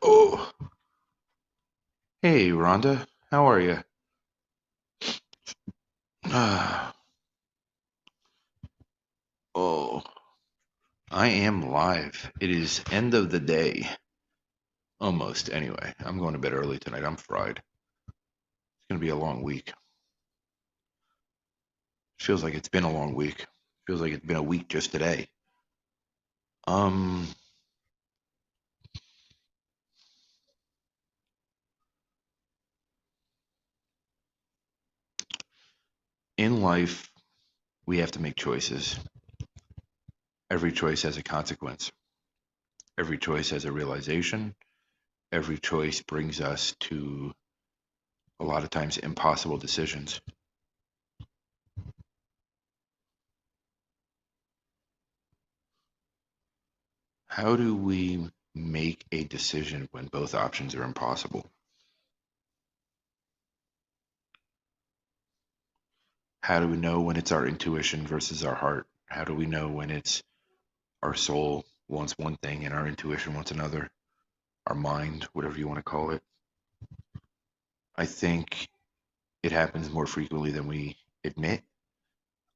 Oh, hey, Rhonda. How are you? Ah, oh, I am live. It is end of the day. Almost, anyway. I'm going to bed early tonight. I'm fried. It's going to be a long week. Feels like it's been a long week. Feels like it's been a week just today. Um, in life, we have to make choices. Every choice has a consequence. Every choice has a realization. Every choice brings us to a lot of times impossible decisions. How do we make a decision when both options are impossible? How do we know when it's our intuition versus our heart? How do we know when it's our soul wants one thing and our intuition wants another? Our mind, whatever you want to call it. I think it happens more frequently than we admit.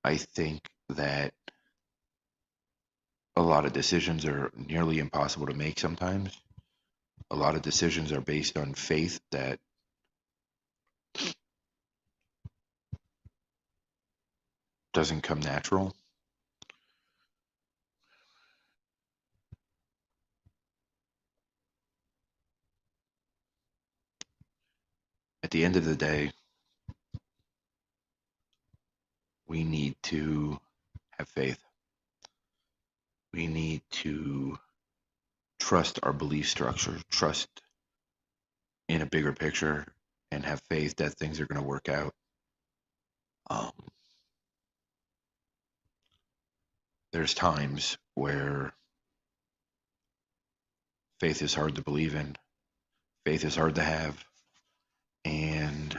I think that a lot of decisions are nearly impossible to make sometimes. A lot of decisions are based on faith that doesn't come natural. At the end of the day, we need to have faith. We need to trust our belief structure, trust in a bigger picture, and have faith that things are going to work out. Um, there's times where faith is hard to believe in, faith is hard to have, and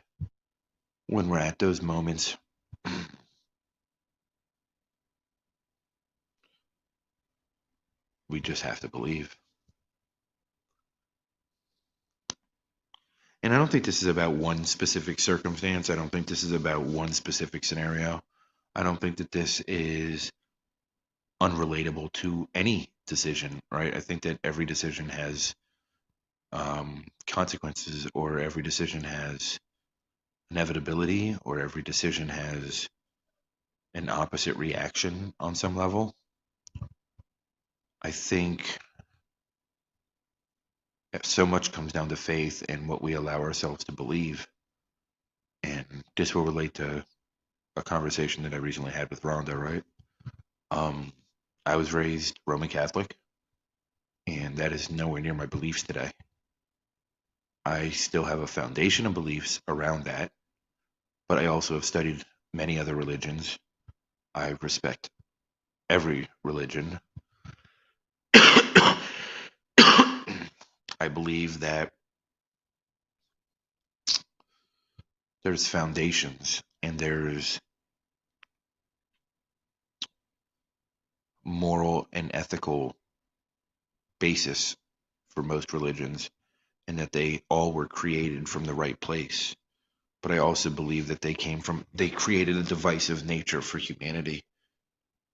when we're at those moments, we just have to believe. And I don't think this is about one specific circumstance. I don't think this is about one specific scenario. I don't think that this is unrelatable to any decision, right? I think that every decision has consequences, or every decision has inevitability, or every decision has an opposite reaction on some level. I think so much comes down to faith and what we allow ourselves to believe. And this will relate to a conversation that I recently had with Rhonda, right? Um, I was raised Roman Catholic, and that is nowhere near my beliefs today. I still have a foundation of beliefs around that, but I also have studied many other religions. I respect every religion. I believe that there's foundations and there's moral and ethical basis for most religions, and that they all were created from the right place. But I also believe that they created a divisive nature for humanity.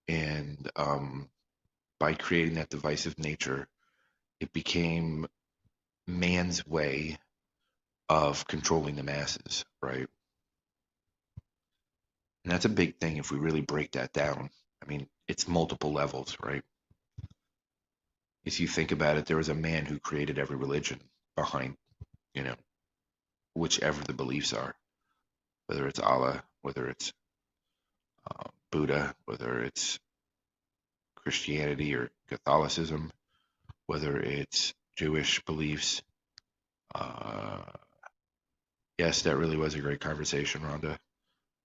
And by creating that divisive nature, it became man's way of controlling the masses, right? And that's a big thing if we really break that down. I mean, it's multiple levels, right? If you think about it, there was a man who created every religion behind, you know, whichever the beliefs are, whether it's Allah, whether it's Buddha, whether it's Christianity or Catholicism, whether it's Jewish beliefs. Uh, yes, that really was a great conversation, Rhonda.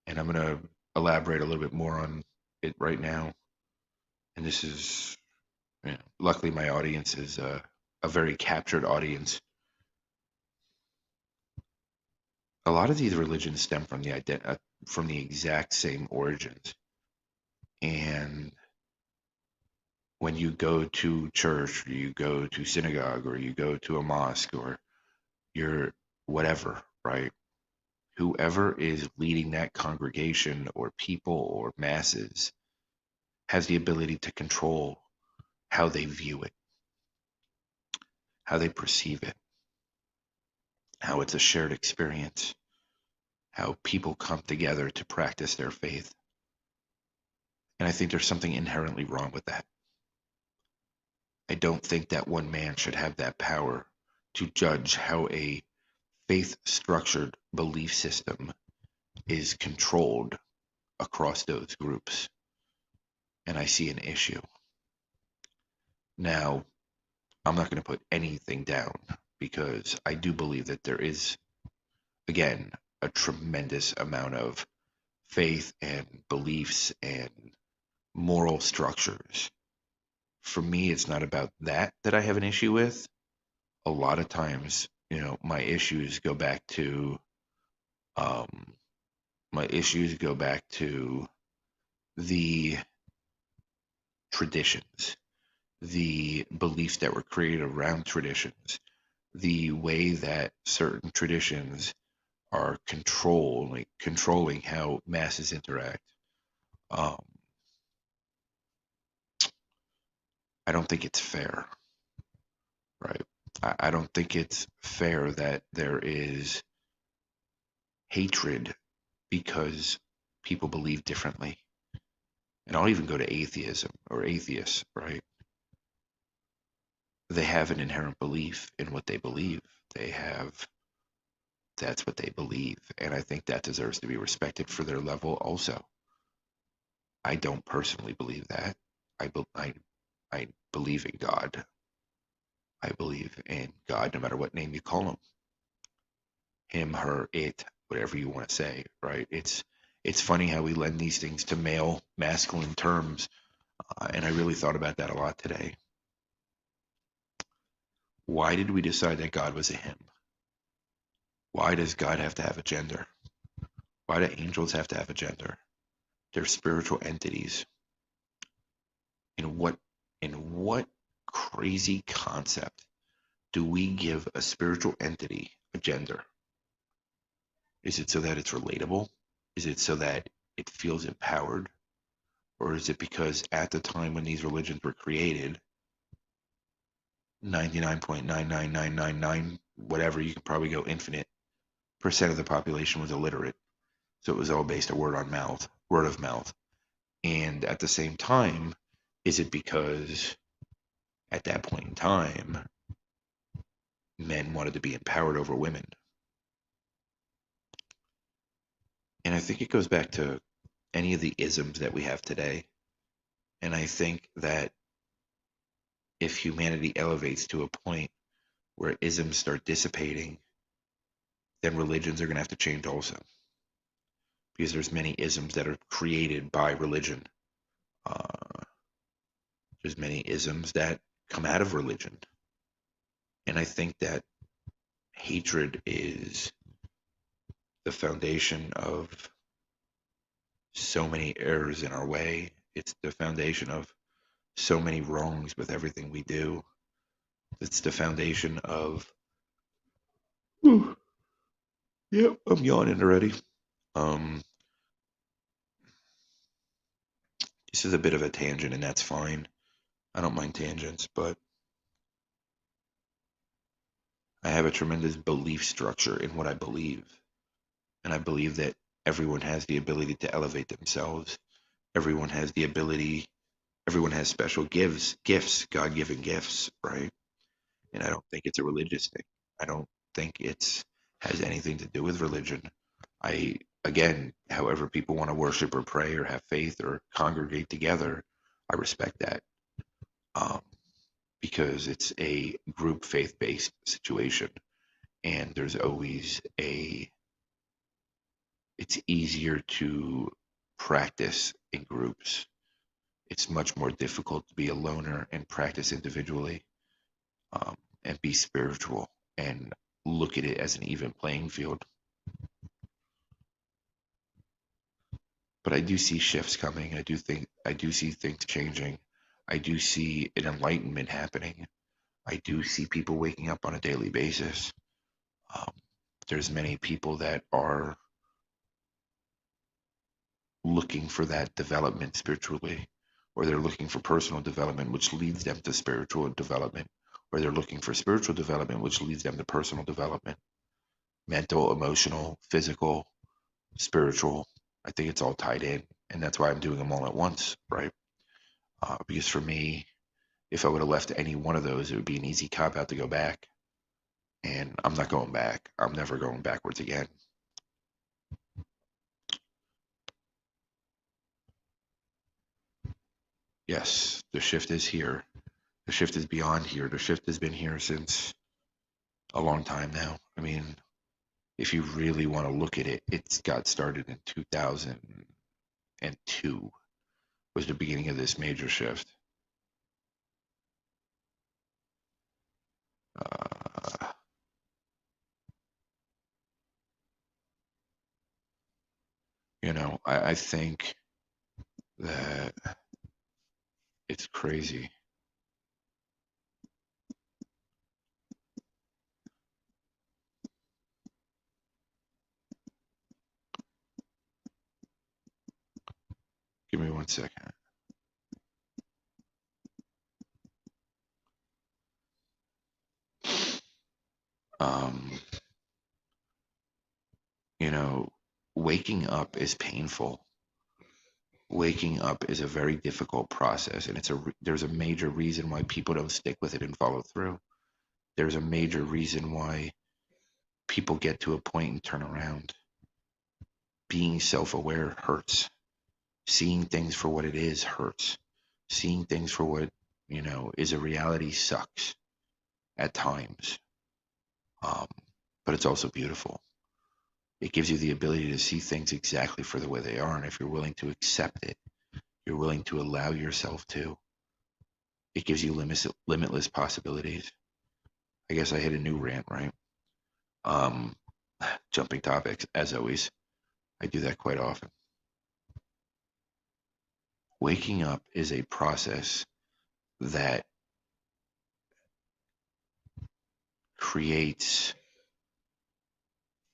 And I'm going to elaborate a little bit more on it right now. And this is, luckily, my audience is a very captured audience. A lot of these religions stem from the exact same origins, and when you go to church, or you go to synagogue, or you go to a mosque, or you're whatever, right? Whoever is leading that congregation or people or masses has the ability to control how they view it, how they perceive it, how it's a shared experience, how people come together to practice their faith. And I think there's something inherently wrong with that. I don't think that one man should have that power to judge how a faith structured belief system is controlled across those groups. And I see an issue. Now, I'm not going to put anything down because I do believe that there is, again, a tremendous amount of faith and beliefs and moral structures. For me, it's not about that I have an issue with. A lot of times, my issues go back to um, the traditions, the beliefs that were created around traditions, the way that certain traditions are controlling how masses interact. Um, I don't think it's fair, right? I don't think it's fair that there is hatred because people believe differently. And I'll even go to atheism or atheists, right? They have an inherent belief in what they believe. That's what they believe. And I think that deserves to be respected for their level also. I don't personally believe that. I believe in God. I believe in God, no matter what name you call him. Him, her, it, whatever you want to say, right? It's funny how we lend these things to male, masculine terms, and I really thought about that a lot today. Why did we decide that God was a him? Why does God have to have a gender? Why do angels have to have a gender? They're spiritual entities. In what crazy concept do we give a spiritual entity a gender? Is it so that it's relatable? Is it so that it feels empowered? Or is it because at the time when these religions were created, 99.99999, whatever, you could probably go infinite percent of the population was illiterate. So it was all based on word of mouth. And at the same time, is it because at that point in time, men wanted to be empowered over women? And I think it goes back to any of the isms that we have today. And I think that if humanity elevates to a point where isms start dissipating, then religions are going to have to change also. Because there's many isms that are created by religion. There's many isms that come out of religion. And I think that hatred is the foundation of so many errors in our way. It's the foundation of so many wrongs with everything we do. It's the foundation of. Yeah, I'm yawning already. This is a bit of a tangent, and that's fine. I don't mind tangents, but I have a tremendous belief structure in what I believe. And I believe that everyone has the ability to elevate themselves. Everyone has special gifts, God-given gifts, right? And I don't think it's a religious thing. I don't think it's has anything to do with religion. Again, however people want to worship or pray or have faith or congregate together, I respect that. Because it's a group faith-based situation, and it's easier to practice in groups. It's much more difficult to be a loner and practice individually, and be spiritual and look at it as an even playing field. But I do see shifts coming. I do see things changing. I do see an enlightenment happening. I do see people waking up on a daily basis. Um, there's many people that are looking for that development spiritually, or they're looking for personal development, which leads them to spiritual development, or they're looking for spiritual development, which leads them to personal development, mental, emotional, physical, spiritual. I think it's all tied in, and that's why I'm doing them all at once, right? Because for me, if I would have left any one of those, it would be an easy cop out to go back, and I'm not going back. I'm never going backwards again. Yes, the shift is here. The shift is beyond here. The shift has been here since a long time now. I mean, if you really want to look at it, it's got started in 2002 was the beginning of this major shift. Uh, I think that it's crazy. Give me 1 second. Um, you know, waking up is painful. Waking up is a very difficult process, and there's a major reason why people don't stick with it and follow through. There's a major reason why people get to a point and turn around. Being self-aware hurts. Seeing things for what it is hurts. Seeing things for what, is a reality sucks at times. Um, but it's also beautiful. It gives you the ability to see things exactly for the way they are. And if you're willing to accept it, you're willing to allow yourself to, it gives you limitless possibilities. I guess I hit a new rant, right? Um, Jumping topics, as always. I do that quite often. Waking up is a process that creates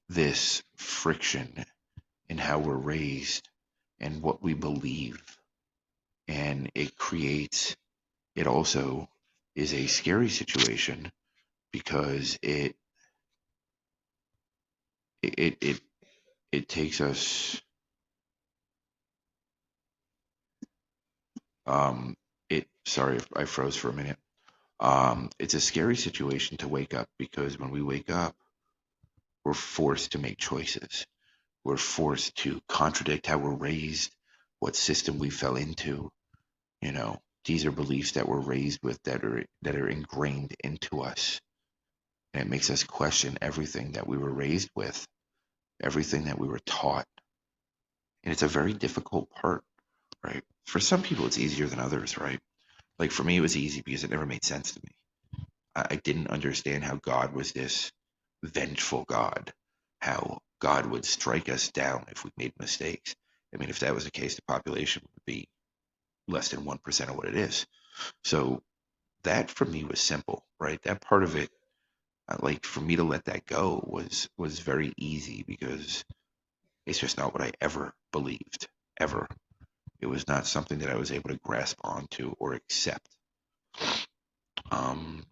this friction in how we're raised and what we believe. And it also is a scary situation because it takes us, sorry if I froze for a minute. It's a scary situation to wake up because when we wake up, we're forced to make choices. We're forced to contradict how we're raised, what system we fell into. These are beliefs that we're raised with that are ingrained into us. And it makes us question everything that we were raised with, everything that we were taught. And it's a very difficult part, right? For some people, it's easier than others, right? Like for me, it was easy because it never made sense to me. I didn't understand how God was this vengeful God, how God would strike us down if we made mistakes. I mean, if that was the case, the population would be less than 1% of what it is. So that for me was simple, right? That part of it, like for me to let that go was very easy because it's just not what I ever believed, ever. It was not something that I was able to grasp onto or accept. Um,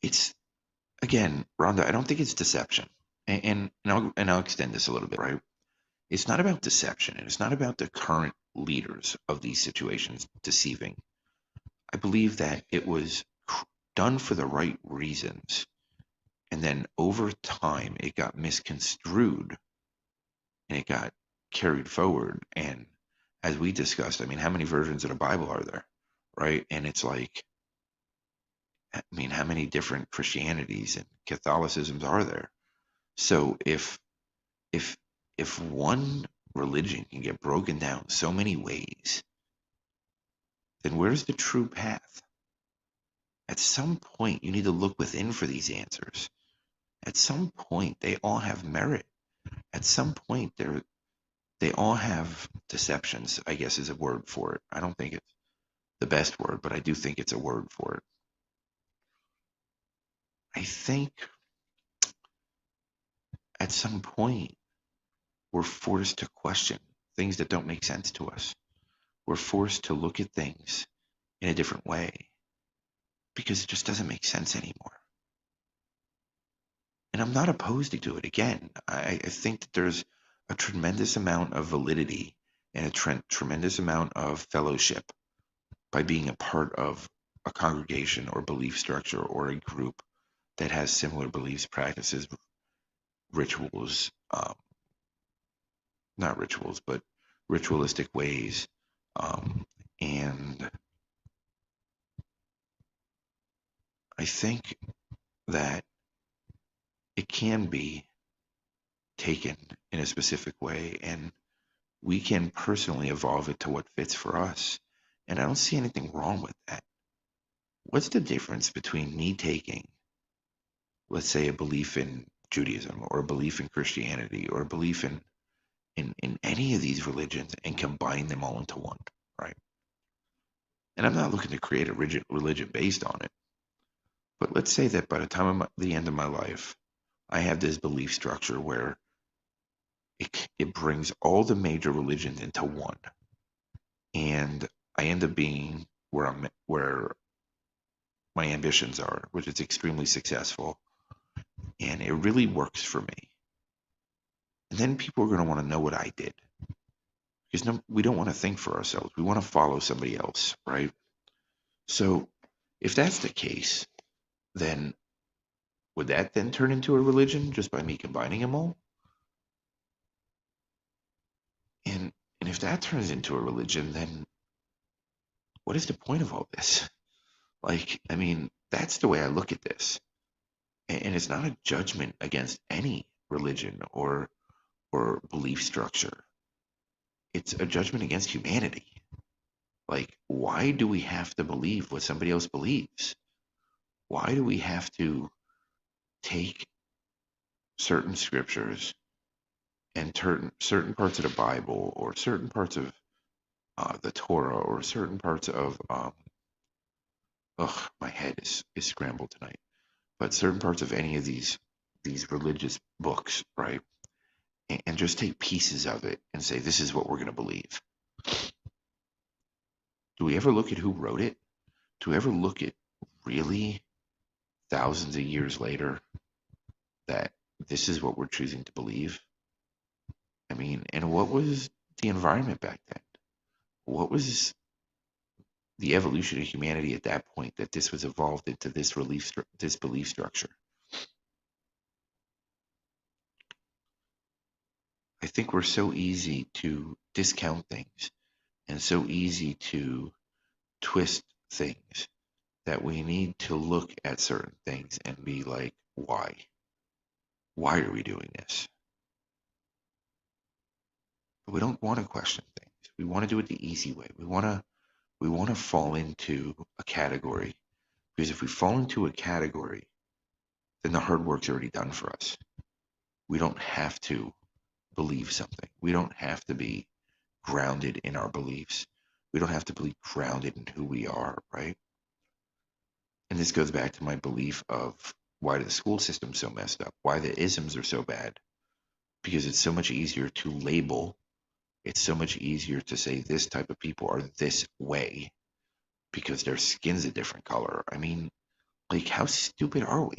it's again, Rhonda. I don't think it's deception, and I'll extend this a little bit, right? It's not about deception, and it's not about the current leaders of these situations deceiving. I believe that it was done for the right reasons, and then over time it got misconstrued and it got carried forward. And as we discussed, I mean, how many versions of the Bible are there, right? And it's like, I mean, how many different Christianities and Catholicisms are there? So if if one religion can get broken down so many ways, then where's the true path? At some point, you need to look within for these answers. At some point, they all have merit. At some point, they all have deceptions, I guess is a word for it. I don't think it's the best word, but I do think it's a word for it. I think at some point we're forced to question things that don't make sense to us. We're forced to look at things in a different way because it just doesn't make sense anymore. And I'm not opposed to do it. Again, I think that there's a tremendous amount of validity and a tremendous amount of fellowship by being a part of a congregation or belief structure or a group that has similar beliefs, practices, rituals, not rituals, but ritualistic ways. And I think that it can be taken in a specific way, and we can personally evolve it to what fits for us. And I don't see anything wrong with that. What's the difference between me taking, let's say, a belief in Judaism or a belief in Christianity or a belief in any of these religions and combine them all into one, right? And I'm not looking to create a rigid religion based on it. But let's say that by the time of the end of my life, I have this belief structure where it brings all the major religions into one, and I end up being where my ambitions are, which is extremely successful, and it really works for me. And then people are going to want to know what I did, because no, we don't want to think for ourselves. We want to follow somebody else, right? So if that's the case, then would that then turn into a religion just by me combining them all? And if that turns into a religion, then what is the point of all this? Like, I mean, that's the way I look at this. And it's not a judgment against any religion or belief structure. It's a judgment against humanity. Like, why do we have to believe what somebody else believes? Why do we have to take certain scriptures and turn certain parts of the Bible or certain parts of the Torah or certain parts of my head is scrambled tonight. But certain parts of any of these religious books, right? And just take pieces of it and say this is what we're going to believe. Do we ever look at who wrote it? Do we ever look at really thousands of years later that this is what we're choosing to believe? I mean, and what was the environment back then? What was the evolution of humanity at that point that this was evolved into this belief structure? I think we're so easy to discount things and so easy to twist things that we need to look at certain things and be like, why? Why are we doing this? But we don't want to question things. We want to do it the easy way. We want to fall into a category, because if we fall into a category, then the hard work's already done for us. We don't have to believe something. We don't have to be grounded in our beliefs. We don't have to be grounded in who we are, right? And this goes back to my belief of why the school system's so messed up, why the isms are so bad, because it's so much easier to label. It's so much easier to say this type of people are this way because their skin's a different color. I mean, like, how stupid are we?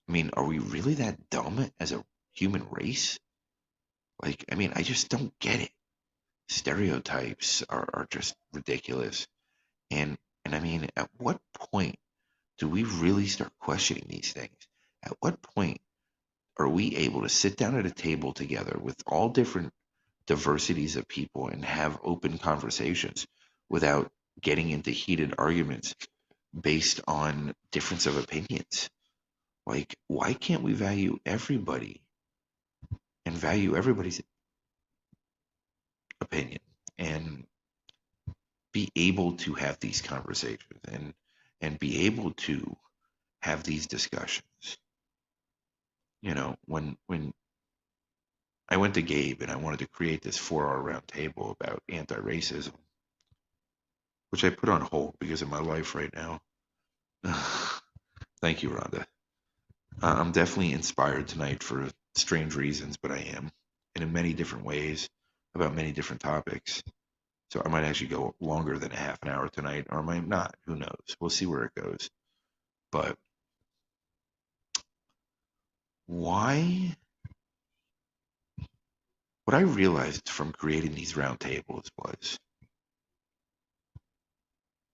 I mean, are we really that dumb as a human race? Like, I mean, I just don't get it. Stereotypes are just ridiculous. And I mean, at what point do we really start questioning these things? At what point are we able to sit down at a table together with all different diversities of people and have open conversations without getting into heated arguments based on difference of opinions? Like, why can't we value everybody and value everybody's opinion and be able to have these conversations and be able to have these discussions? You know, when I went to Gabe and I wanted to create this 4-hour round table about anti-racism, which I put on hold because of my life right now. Thank you, Rhonda. I'm definitely inspired tonight for strange reasons, but I am, and in many different ways about many different topics. So I might actually go longer than a half an hour tonight, or I might not. Who knows? We'll see where it goes. But why? What I realized from creating these roundtables was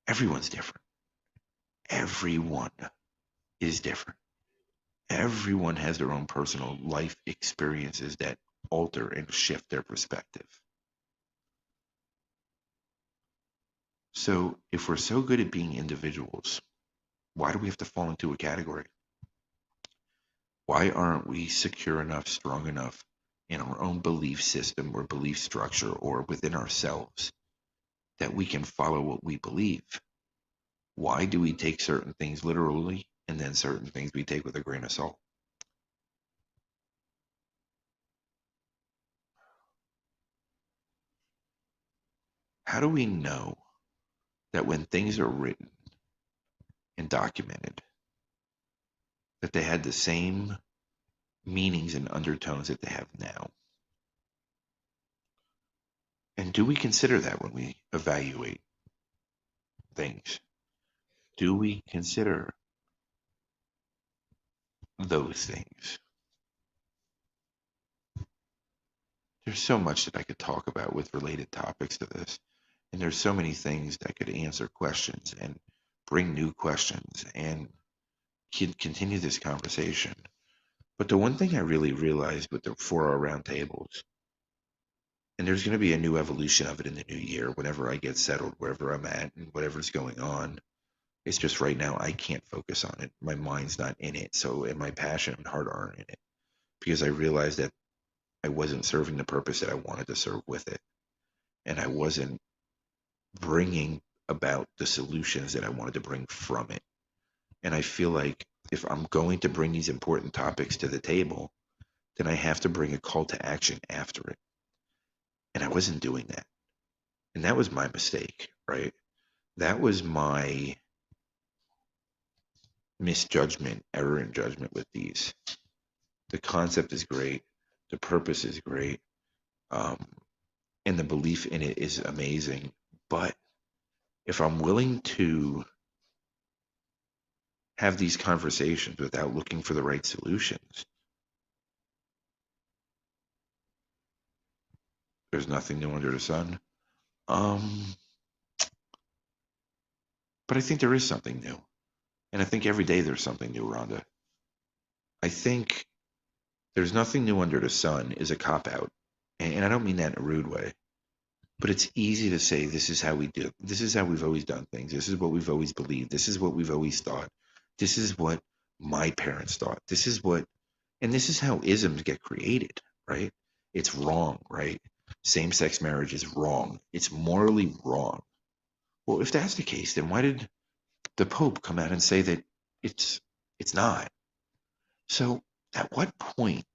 everyone's different. Everyone is different. Everyone has their own personal life experiences that alter and shift their perspective. So if we're so good at being individuals, why do we have to fall into a category? Why aren't we secure enough, strong enough in our own belief system or belief structure or within ourselves that we can follow what we believe? Why do we take certain things literally and then certain things we take with a grain of salt? How do we know that when things are written and documented, that they had the same meanings and undertones that they have now? And do we consider that when we evaluate things? Do we consider those things? There's so much that I could talk about with related topics to this. And there's so many things that could answer questions and bring new questions and continue this conversation. But the one thing I really realized with the 4-hour roundtables, and there's going to be a new evolution of it in the new year, whenever I get settled, wherever I'm at, and whatever's going on. It's just right now I can't focus on it. My mind's not in it. So, and my passion and heart aren't in it because I realized that I wasn't serving the purpose that I wanted to serve with it. And I wasn't bringing about the solutions that I wanted to bring from it. And I feel like if I'm going to bring these important topics to the table, then I have to bring a call to action after it. And I wasn't doing that. And that was my mistake, right? That was my misjudgment, error in judgment with these. The concept is great, the purpose is great, um, and the belief in it is amazing. But if I'm willing to have these conversations without looking for the right solutions, there's nothing new under the sun. Um, but I think there is something new. And I think every day there's something new, Rhonda. I think there's nothing new under the sun is a cop out. And I don't mean that in a rude way, but it's easy to say this is how we do. This is how we've always done things. This is what we've always believed. This is what we've always thought. This is what my parents thought. This is what, and this is how isms get created, right? It's wrong, right? Same sex marriage is wrong. It's morally wrong. Well, if that's the case, then why did the Pope come out and say that it's it's not? So at what point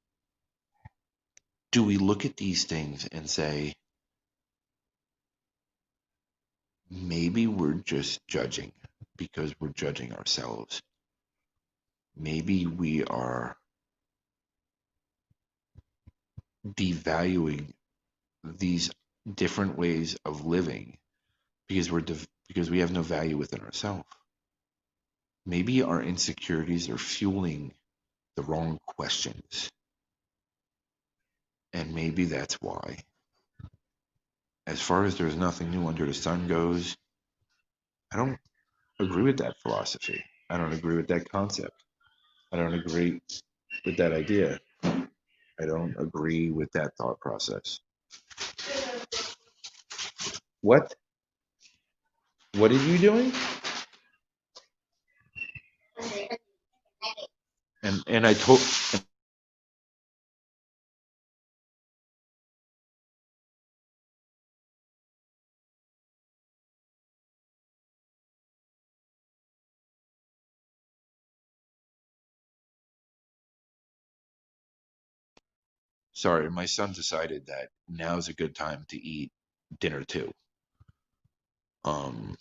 do we look at these things and say, maybe we're just judging because we're judging ourselves? Maybe we are devaluing these different ways of living because because we have no value within ourselves. Maybe our insecurities are fueling the wrong questions. And maybe that's why. As far as there's nothing new under the sun goes, I don't agree with that philosophy. I don't agree with that concept. I don't agree with that idea. I don't agree with that thought process. What? What are you doing? And I told. Sorry, my son decided that now's a good time to eat dinner too. Um,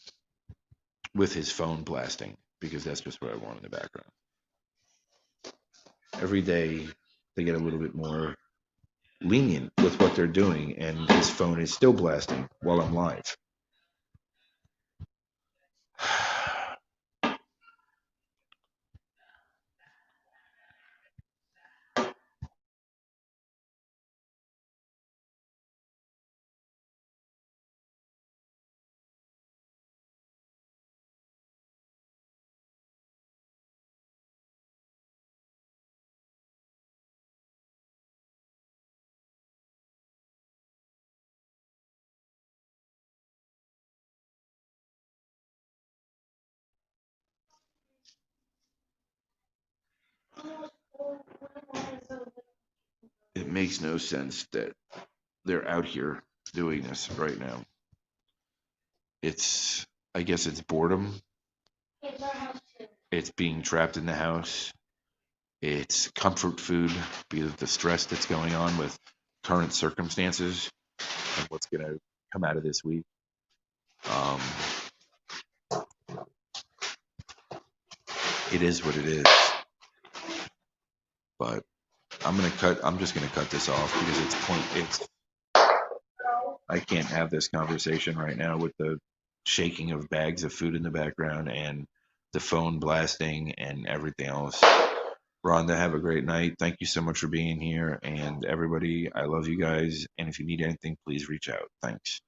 with his phone blasting because that's just what I want in the background. Every day they get a little bit more lenient with what they're doing, and his phone is still blasting while I'm live. It makes no sense that they're out here doing this right now. It's, I guess it's boredom. It's being trapped in the house. It's comfort food because of the stress that's going on with current circumstances and what's going to come out of this week. Um, it is what it is. But I'm just gonna cut this off because it's I can't have this conversation right now with the shaking of bags of food in the background and the phone blasting and everything else. Rhonda, have a great night. Thank you so much for being here. And everybody, I love you guys. And if you need anything, please reach out. Thanks.